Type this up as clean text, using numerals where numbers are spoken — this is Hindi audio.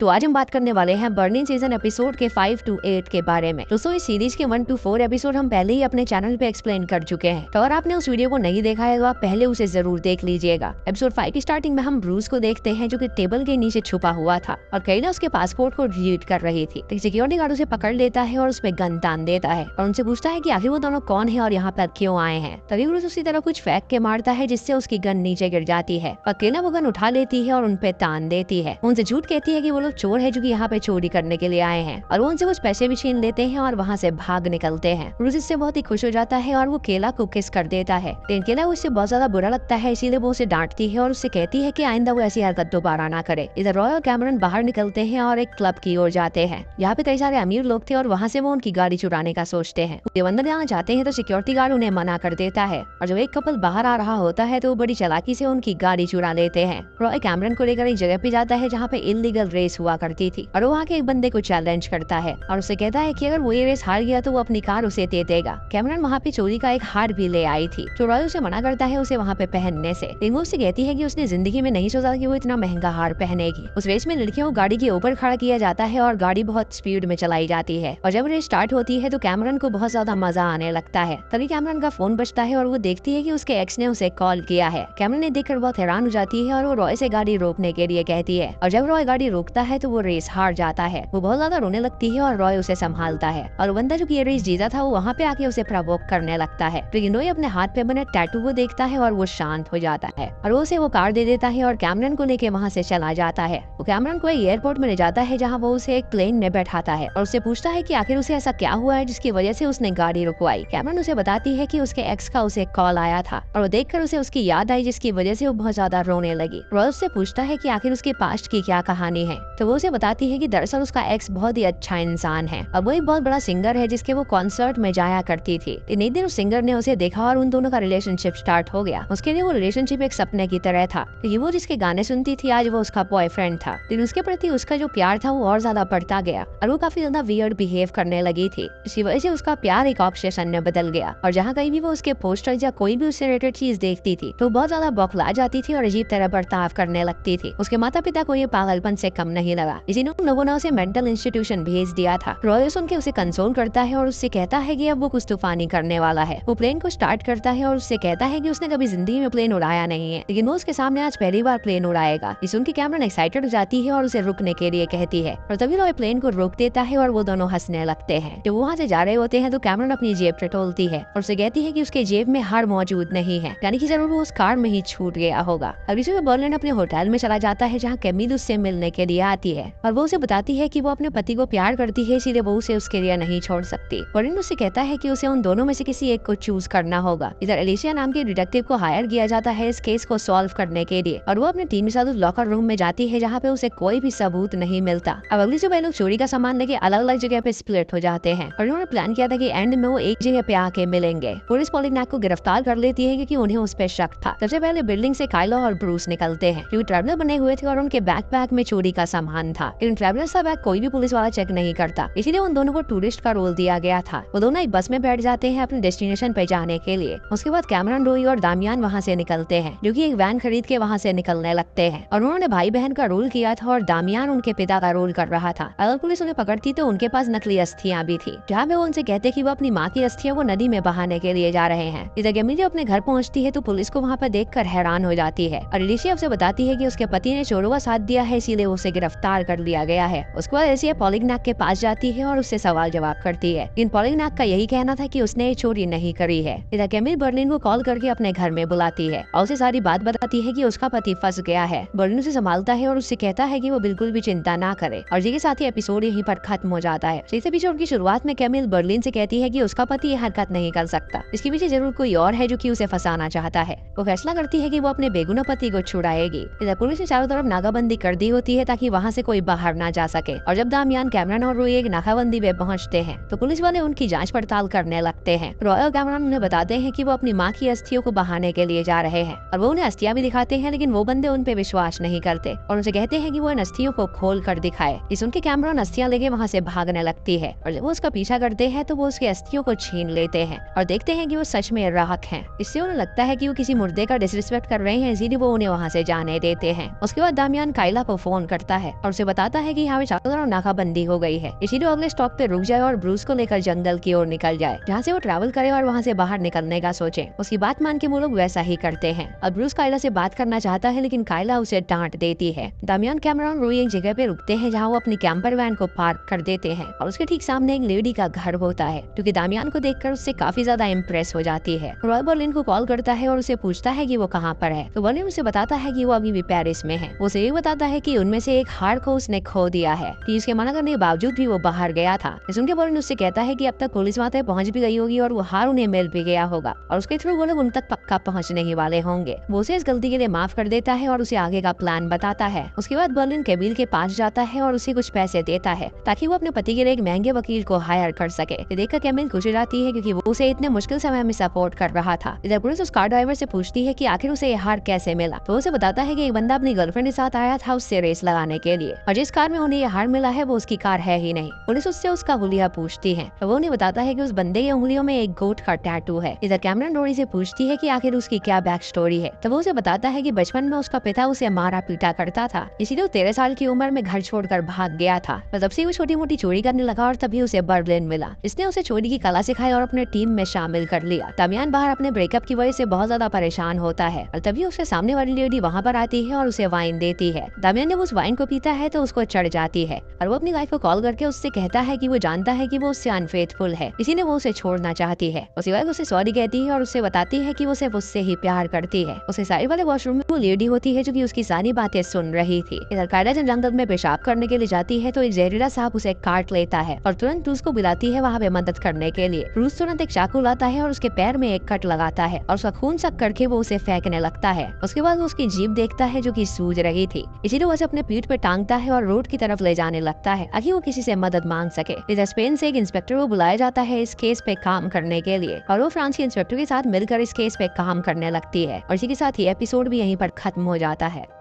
तो आज हम बात करने वाले हैं बर्निंग सीजन एपिसोड के 5 to 8 के बारे में। दोस्तों इस सीरीज के 1 to 4 एपिसोड हम पहले ही अपने चैनल पे एक्सप्लेन कर चुके हैं, तो अगर आपने उस वीडियो को नहीं देखा है तो आप पहले उसे जरूर देख लीजिएगा। एपिसोड 5 की स्टार्टिंग में हम ब्रूस को देखते हैं जो कि टेबल के नीचे छुपा हुआ था और कैला उसके पासपोर्ट को डिलीट कर रही थी। सिक्योरिटी गार्ड उसे पकड़ लेता है और उस पर गन तान देता है और उनसे पूछता है कि आखिर वो दोनों कौन है और यहाँ पर क्यों आए हैं। तभी ब्रूस उसी तरह कुछ फेंक के मारता है जिससे उसकी गन नीचे गिर जाती है और कैला वो गन उठा लेती है और उन पे तान देती है। उनसे झूठ कहती है कि वो लोग चोर है जो कि यहाँ पे चोरी करने के लिए आए हैं और वो उनसे कुछ पैसे भी छीन लेते हैं और वहाँ से भाग निकलते हैं। ब्रूस इससे बहुत ही खुश हो जाता है और वो कैला को किस कर देता है, लेकिन कैला उससे बहुत ज्यादा बुरा लगता है, इसीलिए वो उसे डांटती है और उससे कहती है कि आइंदा वो ऐसी हरकत दोबारा ना करे। इधर रॉय और कैमरन बाहर निकलते हैं और एक क्लब की ओर जाते हैं। यहाँ पे कई सारे अमीर लोग थे और वहाँ से वो उनकी गाड़ी चुराने का सोचते हैं। जब अंदर जाना चाहते हैं तो सिक्योरिटी गार्ड उन्हें मना कर देता है और जब एक कपल बाहर आ रहा होता है तो वो बड़ी चालाकी से उनकी गाड़ी चुरा लेते हैं। रॉय कैमरन को लेकर एक जगह पे जाता है जहाँ पे इलीगल रेस हुआ करती थी और वो वहाँ के एक बंदे को चैलेंज करता है और उसे कहता है कि अगर वो ये रेस हार गया तो वो अपनी कार उसे दे देगा। कैमरन वहाँ पे चोरी का एक हार भी ले आई थी तो रॉय उसे मना करता है उसे वहाँ पे पहनने से, लेकिन वो उससे कहती है कि उसने जिंदगी में नहीं सोचा कि वो इतना महंगा हार पहनेगी। उस रेस में लड़कियों को गाड़ी के ऊपर खड़ा किया जाता है और गाड़ी बहुत स्पीड में चलाई जाती है और जब रेस स्टार्ट होती है तो कैमरन को बहुत ज्यादा मजा आने लगता है। तभी कैमरन का फोन बजता है और वो देखती है कि उसके एक्स ने उसे कॉल किया है। कैमरन ने देखकर बहुत हैरान हो जाती है और वो रॉय से गाड़ी रोकने के लिए कहती है और जब रॉय गाड़ी रोकता है तो वो रेस हार जाता है। वो बहुत ज्यादा रोने लगती है और रॉय उसे संभालता है और बंदा जो ये रेस जीता था वो वहाँ पे आके उसे प्रवोक करने लगता है, लेकिन रॉय अपने हाथ पे बने टैटू को देखता है और वो शांत हो जाता है और वो उसे वो कार दे देता है और कैमरन को लेके वहाँ से चला जाता है। वो कैमरन को एक एयरपोर्ट में ले जाता है जहाँ वो उसे एक प्लेन में बैठाता है और उससे पूछता है कि आखिर उसे ऐसा क्या हुआ है जिसकी वजह से उसने गाड़ी रुकवाई। कैमरन उसे बताती है कि उसके एक्स का उसे कॉल आया था और वो देखकर उसे उसकी याद आई जिसकी वजह से वो बहुत ज्यादा रोने लगी। रॉय उससे पूछता है कि आखिर उसके पास्ट की क्या कहानी है, तो वो उसे बताती है कि दरअसल उसका एक्स बहुत ही अच्छा इंसान है और वो एक बहुत बड़ा सिंगर है जिसके वो कॉन्सर्ट में जाया करती थी। एक दिन उस सिंगर ने उसे देखा और उन दोनों का रिलेशनशिप स्टार्ट हो गया। उसके लिए वो रिलेशनशिप एक सपने की तरह था क्योंकि वो जिसके गाने सुनती थी आज वो उसका बॉयफ्रेंड था, लेकिन उसके प्रति उसका जो प्यार था वो और ज्यादा बढ़ता गया और वो काफी ज्यादा वियर्ड बिहेव करने लगी थी। इसी वजह से उसका प्यार एक ऑब्सेशन में बदल गया और जहाँ कहीं भी वो उसके पोस्टर या कोई भी उससे रिलेटेड चीज देखती थी तो बहुत ज्यादा बौखला जाती थी और अजीब तरह बर्ताव करने लगती थी। उसके माता पिता को ये पागलपन से कम नहीं लगा, इसीलिए उन लोगों ने उसे मेंटल इंस्टीट्यूशन भेज दिया था। रॉय सुन के उसे कंसोल करता है और उससे कहता है कि अब वो कुछ तूफानी करने वाला है। वो प्लेन को स्टार्ट करता है और उससे कहता है कि उसने कभी जिंदगी में प्लेन उड़ाया नहीं है, लेकिन वो उसके सामने आज पहली बार प्लेन उड़ाएगा। इस उनकी कैमरन एक्साइटेड हो जाती है और उसे रुकने के लिए कहती है और तभी रॉय प्लेन को रोक देता है और वो दोनों हंसने लगते हैं। जब वो वहाँ से जा रहे होते हैं तो कैमरन अपनी जेब टटोलती है और उसे कहती है कि उसके जेब में हार मौजूद नहीं है, यानी कि जरूर वो उस कार में ही छूट गया होगा। अभी सुबह बर्लिन अपने होटल में चला जाता है जहाँ कैमिल उससे मिलने के लिए आती है और वो उसे बताती है कि वो अपने पति को प्यार करती है, इसीलिए वो उसे उसके लिए नहीं छोड़ सकती। बर्लिन उससे कहता है कि उसे उन दोनों में से किसी एक को चूज करना होगा। इधर एलिशिया नाम के डिटेक्टिव को हायर किया जाता है इस केस को सॉल्व करने के लिए और वो अपने टीम के साथ उस लॉकर रूम में जाती है जहाँ पे उसे कोई भी सबूत नहीं मिलता। अब अगली सुबह लोग चोरी का सामान लेके अलग अलग जगह पे स्प्लिट हो जाते हैं और उन्होंने प्लान किया था कि एंड में वो एक जगह पे आके मिलेंगे। पुलिस पॉलिग्नैक को गिरफ्तार कर लेती है क्योंकि उन्हें उस पर शक था। सबसे पहले बिल्डिंग से काइला और ब्रूस निकलते हैं क्योंकि ट्रैवलर बने हुए थे और उनके बैकपैक में चोरी का सामान था, लेकिन ट्रैवलर का बैग कोई भी पुलिस वाला चेक नहीं करता, इसीलिए उन दोनों को टूरिस्ट का रोल दिया गया था। वो दोनों एक बस में बैठ जाते हैं अपने डेस्टिनेशन पे जाने के लिए। उसके बाद कैमरन, रोई और दामियान वहाँ से निकलते हैं जो कि एक वैन खरीद के वहाँ से निकलने लगते हैं और उन्होंने भाई बहन का रोल किया था और दामियान उनके पिता का रोल कर रहा था। अगर पुलिस उन्हें पकड़ती तो उनके पास नकली अस्थियां भी थी, जहाँ पे वो उनसे कहते कि वो अपनी माँ की अस्थियां को नदी में बहाने के लिए जा रहे हैं। इधर गेमिली अपने घर पहुँचती है तो पुलिस को वहाँ पर देखकर हैरान हो जाती है और एलिशिया उसे बताती है कि उसके पति ने चोरों का साथ दिया है, इसीलिए उसे गिरफ्तार कर लिया गया है। उसके बाद एलिशिया पॉलिग्नैक के पास जाती है और उससे सवाल जवाब करती है, लेकिन पॉलिग्नैक का यही कहना था कि उसने चोरी नहीं करी है। इधर कैमिल बर्लिन को कॉल करके अपने घर में बुलाती है और उसे सारी बात बताती है कि उसका पति फंस गया है। बर्लिन उसे संभालता है और उससे कहता है कि वो बिल्कुल भी चिंता ना करे और जी के साथ ही एपिसोड यहीं पर खत्म हो जाता है। इस एपिसोड की शुरुआत में कैमिल बर्लिन से कहती है कि उसका पति ये हरकत नहीं कर सकता, इसके पीछे जरूर कोई और है जो कि उसे फंसाना चाहता है। वो फैसला करती है कि वो अपने बेगुनाह पति को छुड़ाएगी। इधर पुलिस ने चारों तरफ नाकाबंदी कर दी होती है ताकि वहाँ से कोई बाहर ना जा सके और जब दामियान, कैमरन और रोई एक नाकाबंदी में पहुँचते हैं तो पुलिस वाले उनकी जांच पड़ताल करने लगते हैं। रॉय और कैमरन उन्हें बताते हैं कि वो अपनी माँ की अस्थियों को बहाने के लिए जा रहे हैं और वो उन्हें अस्थियां भी दिखाते हैं, लेकिन वो बंदे उन पे विश्वास नहीं करते और उनसे कहते हैं कि वो इन अस्थियों को खोल कर दिखाए। इस उनके कैमरन अस्थियां लेके वहाँ से भागने लगती है और जब वो उसका पीछा करते हैं तो वो उसके अस्थियों को छीन लेते हैं और देखते हैं कि वो सच में राख हैं। इससे उन्हें लगता है कि वो किसी मुर्दे का डिसरिस्पेक्ट कर रहे हैं, इसीलिए वो उन्हें वहाँ से जाने देते हैं। उसके बाद दामियान काइला को फोन करता है है और उसे बताता है कि यहाँ पे चारों तरफ नाकाबंदी हो गई है, इसीलिए अगले स्टॉप पे रुक जाए और ब्रूस को लेकर जंगल की ओर निकल जाए, जहाँ से वो ट्रैवल करे और वहाँ से बाहर निकलने का सोचे। उसकी बात मान के वो लोग वैसा ही करते हैं। अब ब्रूस कायला से बात करना चाहता है, लेकिन कायला उसे डांट देती है। दामियान, कैमरॉन, रूही एक जगह पे रुकते हैं जहाँ वो अपनी कैंपर वैन को पार्क कर देते हैं और उसके ठीक सामने एक लेडी का घर होता है, क्योंकि दामियान को देखकर उससे काफी ज्यादा इम्प्रेस हो जाती है। रॉय बर्लिन को कॉल करता है और उसे पूछता है कि वो कहाँ पर है, तो बर्लिन उसे बताता है कि वो अभी भी पेरिस में है। उसे ये बताता है कि उनमें से एक हार को उसने खो दिया है, कि उसके मना करने के बावजूद भी वो बाहर गया था। सुनकर बर्लिन उससे कहता है कि अब तक पुलिस वहाँ तक पहुँच भी गई होगी और वो हार उन्हें मिल भी गया होगा और उसके थ्रू वो लोग उन तक पक्का पहुँचने ही वाले होंगे। वो उसे इस गलती के लिए माफ कर देता है और उसे आगे का प्लान बताता है। उसके बाद बर्लिन केबिल के पास जाता है और उसे कुछ पैसे देता है ताकि वो अपने पति के लिए एक महंगे वकील को हायर कर सके। ये देखकर कैमिल खुश हो जाती है, क्योंकि वो उसे इतने मुश्किल समय में सपोर्ट कर रहा था। इधर पुलिस उस कार ड्राइवर से पूछती है कि आखिर उसे ये हार कैसे मिला, तो उसे बताता है कि एक बंदा अपनी गर्लफ्रेंड के साथ आया था उससे रेस लगाने के लिए, और जिस कार में उन्हें ये हार मिला है वो उसकी कार है ही नहीं। पुलिस उससे उसका हुलिया पूछती है, तो वो उन्हें बताता है कि उस बंदे की उंगलियों में एक गोट का टैटू है। इधर कैमरन रोरी से पूछती है कि आखिर उसकी क्या बैक स्टोरी है, तो वो उसे बताता है कि बचपन में उसका पिता उसे मारा पीटा करता था, इसीलिए 13 साल की उम्र में घर छोड़कर भाग गया था। तब से वो छोटी मोटी चोरी करने लगा और तभी उसे बर्लिन मिला। इसने उसे चोरी की कला सिखाई और अपने टीम में शामिल कर लिया। दामियान बाहर अपने ब्रेकअप की वजह से बहुत ज्यादा परेशान होता है और तभी उसके सामने वाली लेडी वहाँ पर आती है और उसे वाइन देती है। दामियान जब उस वाइन को पीता है तो उसको चढ़ जाती है और वो अपनी वाइफ को कॉल करके उससे कहता है कि वो जानता है कि वो उससे अनफेथफुल है, इसीलिए वो उसे छोड़ना चाहती है। उसकी वाइफ उसे सॉरी कहती है और उससे बताती है कि वो सिर्फ उससे ही प्यार करती है। उसे साइड वाले वॉशरूम में वो लेडी होती है जो कि उसकी सारी बातें सुन रही थी। इधर कायला जब जंगल में पेशाब करने के लिए जाती है तो एक जहरीला सांप उसे काट लेता है और तुरंत रूस को बुलाती है वहाँ पे मदद करने के लिए। रूस तुरंत एक चाकू लाता है और उसके पैर में एक कट लगाता है और उसका खून सक करके वो उसे फेंकने लगता है। उसके बाद वो उसकी जीभ देखता है जो कि सूज रही थी, इसीलिए वो उसे अपने पीठ पे टांगता है और रोड की तरफ ले जाने लगता है ताकि वो किसी से मदद मांग सके। इधर स्पेन से एक इंस्पेक्टर को बुलाया जाता है इस केस पे काम करने के लिए और वो फ्रांस के इंस्पेक्टर के साथ मिलकर इस केस पे काम करने लगती है और इसी के साथ ये एपिसोड भी यहीं पर खत्म हो जाता है।